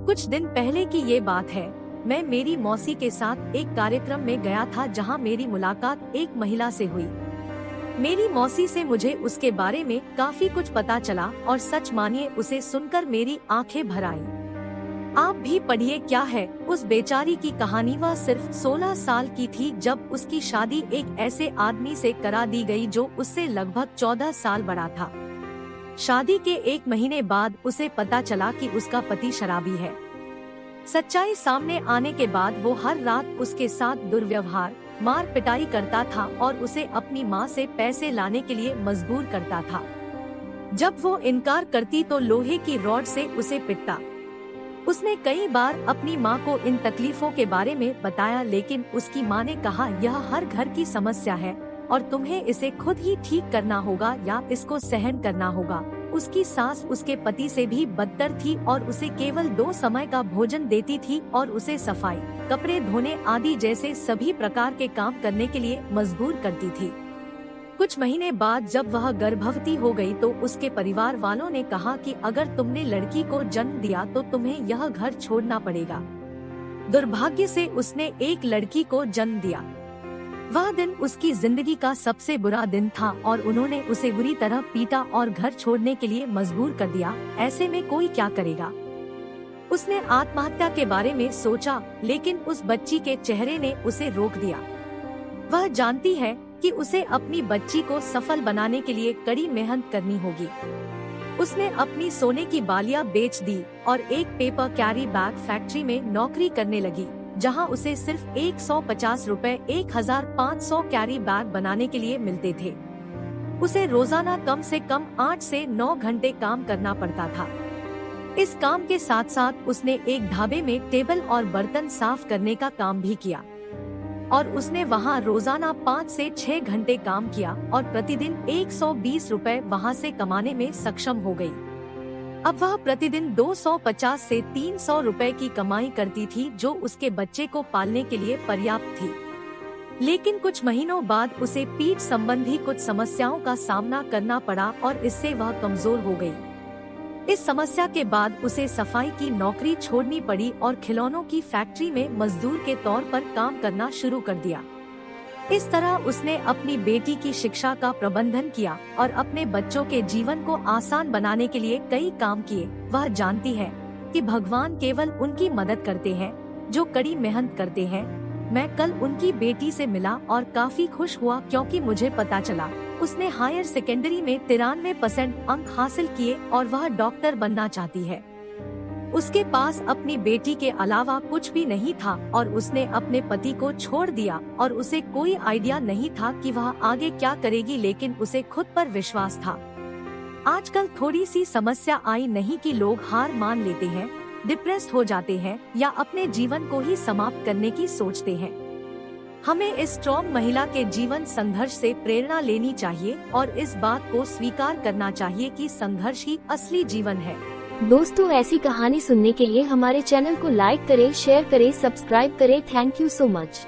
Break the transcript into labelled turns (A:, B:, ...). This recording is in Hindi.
A: कुछ दिन पहले की ये बात है। मैं मेरी मौसी के साथ एक कार्यक्रम में गया था जहां मेरी मुलाकात एक महिला से हुई। मेरी मौसी से मुझे उसके बारे में काफी कुछ पता चला और सच मानिए उसे सुनकर मेरी आंखें भर आईं। आप भी पढ़िए क्या है उस बेचारी की कहानी। वह सिर्फ 16 साल की थी जब उसकी शादी एक ऐसे आदमी से करा दी गई जो उससे लगभग 14 साल बड़ा था। शादी के 1 महीने बाद उसे पता चला कि उसका पति शराबी है। सच्चाई सामने आने के बाद वो हर रात उसके साथ दुर्व्यवहार, मार पिटाई करता था और उसे अपनी माँ से पैसे लाने के लिए मजबूर करता था। जब वो इनकार करती तो लोहे की रॉड से उसे पिटता। उसने कई बार अपनी माँ को इन तकलीफों के बारे में बताया, लेकिन उसकी माँ ने कहा यह हर घर की समस्या है और तुम्हें इसे खुद ही ठीक करना होगा या इसको सहन करना होगा। उसकी सास उसके पति से भी बदतर थी और उसे केवल 2 समय का भोजन देती थी और उसे सफाई, कपड़े धोने आदि जैसे सभी प्रकार के काम करने के लिए मजबूर करती थी। कुछ महीने बाद जब वह गर्भवती हो गई तो उसके परिवार वालों ने कहा कि अगर तुमने लड़की को जन्म दिया तो तुम्हें यह घर छोड़ना पड़ेगा। दुर्भाग्य से उसने एक लड़की को जन्म दिया। वह दिन उसकी जिंदगी का सबसे बुरा दिन था और उन्होंने उसे बुरी तरह पीटा और घर छोड़ने के लिए मजबूर कर दिया। ऐसे में कोई क्या करेगा। उसने आत्महत्या के बारे में सोचा, लेकिन उस बच्ची के चेहरे ने उसे रोक दिया। वह जानती है कि उसे अपनी बच्ची को सफल बनाने के लिए कड़ी मेहनत करनी होगी। उसने अपनी सोने की बालियां बेच दी और एक पेपर कैरी बैग फैक्ट्री में नौकरी करने लगी, जहां उसे सिर्फ 150 रुपए 1500 कैरी बैग बनाने के लिए मिलते थे। उसे रोजाना कम से कम 8 से 9 घंटे काम करना पड़ता था। इस काम के साथ साथ उसने एक ढाबे में टेबल और बर्तन साफ करने का काम भी किया और उसने वहां रोजाना 5 से 6 घंटे काम किया और प्रतिदिन 120 रुपए वहां से कमाने में सक्षम हो गई। अब वह प्रतिदिन 250 से 300 रुपए की कमाई करती थी, जो उसके बच्चे को पालने के लिए पर्याप्त थी। लेकिन कुछ महीनों बाद उसे पीठ संबंधी कुछ समस्याओं का सामना करना पड़ा और इससे वह कमजोर हो गई। इस समस्या के बाद उसे सफाई की नौकरी छोड़नी पड़ी और खिलौनों की फैक्ट्री में मजदूर के तौर पर काम करना शुरू कर दिया। इस तरह उसने अपनी बेटी की शिक्षा का प्रबंधन किया और अपने बच्चों के जीवन को आसान बनाने के लिए कई काम किए। वह जानती है कि भगवान केवल उनकी मदद करते हैं जो कड़ी मेहनत करते हैं। मैं कल उनकी बेटी से मिला और काफी खुश हुआ क्योंकि मुझे पता चला उसने हायर सेकेंडरी में 93% अंक हासिल किए और वह डॉक्टर बनना चाहती है। उसके पास अपनी बेटी के अलावा कुछ भी नहीं था और उसने अपने पति को छोड़ दिया और उसे कोई आइडिया नहीं था कि वह आगे क्या करेगी, लेकिन उसे खुद पर विश्वास था। आजकल थोड़ी सी समस्या आई नहीं कि लोग हार मान लेते हैं, डिप्रेस हो जाते हैं या अपने जीवन को ही समाप्त करने की सोचते हैं। हमें इस स्ट्रॉन्ग महिला के जीवन संघर्ष से प्रेरणा लेनी चाहिए और इस बात को स्वीकार करना चाहिए कि संघर्ष ही असली जीवन है।
B: दोस्तों, ऐसी कहानी सुनने के लिए हमारे चैनल को लाइक करें, शेयर करें, सब्सक्राइब करें। Thank you so much.